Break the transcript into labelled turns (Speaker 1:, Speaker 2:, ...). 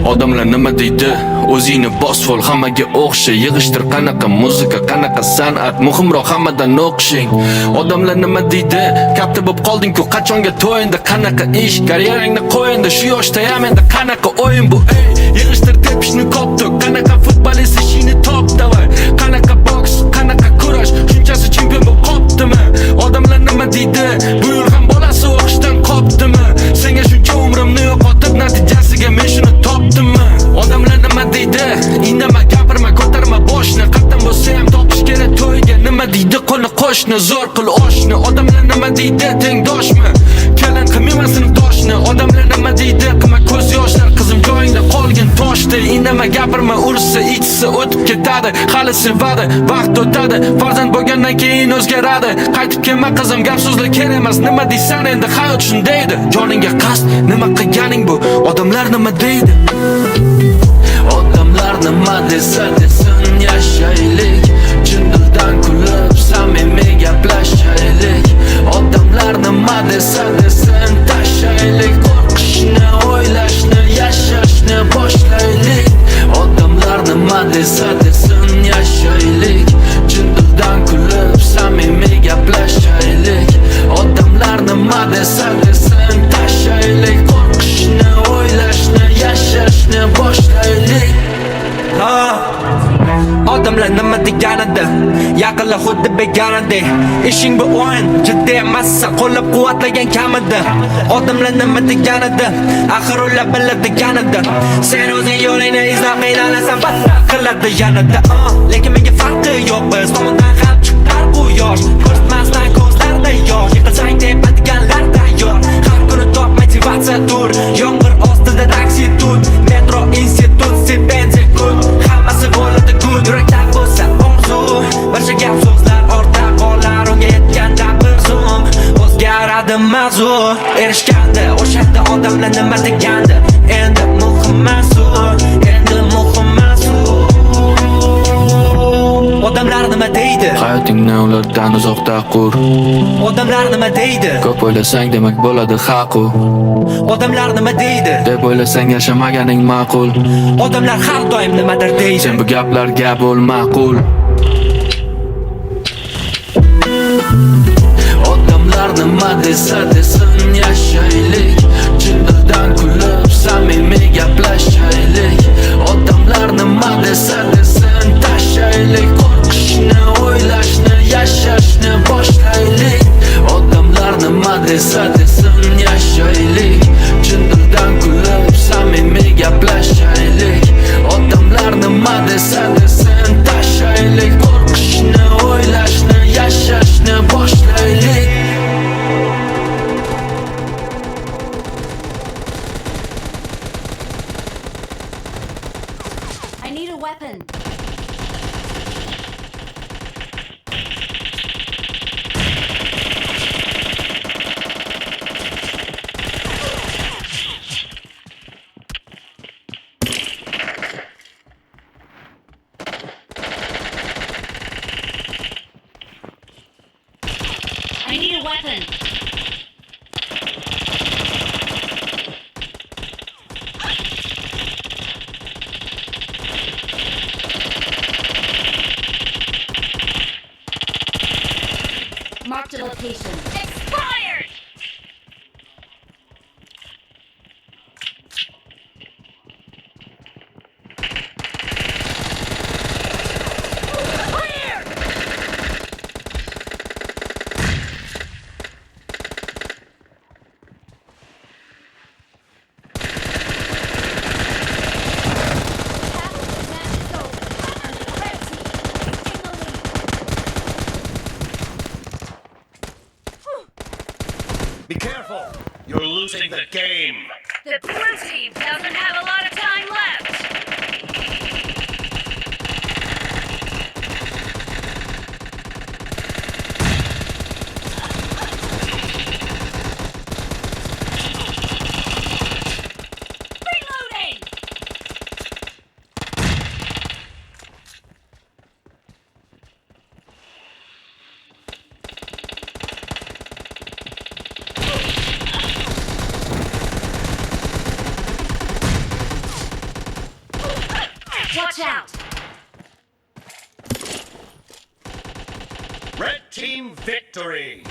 Speaker 1: Odamlar nima deydi? O'zingni bos fol hammaga o'xsha. Yig'ishtir qanaqa muzika, qanaqa san'at, muhimroq hammadan o'qishing. Odamlar nima deydi? Katta bo'lib qolding-ku, qachonga to'yinda, qanaqa ish, karyerangni qo'yinda, shu yoshda ham endi qanaqa o'yin bu? Ey, yig'ishtir tepishni kopdi, qanaqa futbolist ishini top davay, qanaqa boks, qanaqa kurash, shunchasi chempion bo'lib qopdimi? Odamlar nima deydi? Bu yil ham bolasi o'qishdan qopdimi? Senga shuncha umrimni yo'qotib, natijasiga men shuni topdimmi? Odamlar nima deydi? Indama, gapirma, ko'tarma boshni. Qattan bo'lsa ham topish kerak to'yga. Nima deydi? Qo'lni qo'shni, zo'r qil oshni. Odamlar nima deydi? Tengdoshmi? Kelin qilmaymasin toshni. Odamlar nima deydi? Qilma ko'z yoshlar, qizim joyingda qolgin toshday. Indama, gapirma, ursa, ichsa o'tib ketadi. Hali sevadi, vaqt o'tadi. Farzand bo'lgandan keyin o'zgaradi. Qaytib kelma qizim, gap so'zlar kerak emas. Nima deysan endi? Hayot shundaydi. Joningga qasd, nima qilganing bu? Odamlar nima deydi? Odamlar nima desa desin, yashaylik. Chin dildan kulib, samimiy gaplashaylik. Odamlar nima desa desin, tashlaylik. Qo'rqishni, o'ylashni, yashashni boshlaylik. Odamlar nima desa desin, yashaylik. Chin dildan kulib, samimiy gaplashaylik. Odamlar nima desa desin, tashlaylik. Qo'rqishni, o'ylashni, yashashni boshlaylik. Odamlar nima deganida, yaqinlar xuddi begonada. Ishing bu o'yin, jiddiy emassa qo'llab quvvatlagan kamida. Odamlar nima deganida, axir ular biladiganida. Sen o'zing yo'lingni izlab qiynalasan, battar qiladi yanada. Lekin menga farqi yo'q, biz tomondan ham chiqar bu yosh. Ko'rsatmasdan ko'zlarda yosh, yiqilsang tepadiganlar tayyor. Har kuni top motivatsiya tur, yomg'ir ostida taksi tut, metro institut, stipendiya kut, hammasi bo'ladi good. Yurakdan bo'lsa orzu, barcha gap so'zlar ortda qolar, unga yetganda bir zum o'zgaradi mavzu. Erishganda o'shanda odamlar nima degandi, endi muhim emas u, endi muhim emas u. Odamlar nima deydi? Hayotingni ulardan uzoqda qur. Odamlar nima deydi? Ko'p o'ylasang demak bo'ladi haq u. Odamlar nima deydi? Deb o'ylasang yashamaganing ma'qul. Odamlar har doim nimadir deydi. Sen bu gaplarga bo'l ma'qul. Odamlar nima desa desin, yashaylik. Chin dildan kulib, samimiy gaplashaylik. Odamlar nima desa desin, tashlaylik. Qo'rqishni, o'ylashni, yashashni boshlaylik. Odamlar nima desa desin, yashaylik. Chin dildan kulib, samimiy gaplashaylik. Odamlar nima desa desin, tashlaylik. Qo'rqishni, o'ylashni, yashashni boshlaylik.
Speaker 2: I need a weapon. I need a weapon. Marked a location. Expired!
Speaker 3: Be careful! You're losing the game!
Speaker 2: The blue team doesn't have a lot of time left. Watch out!
Speaker 3: Red team victory!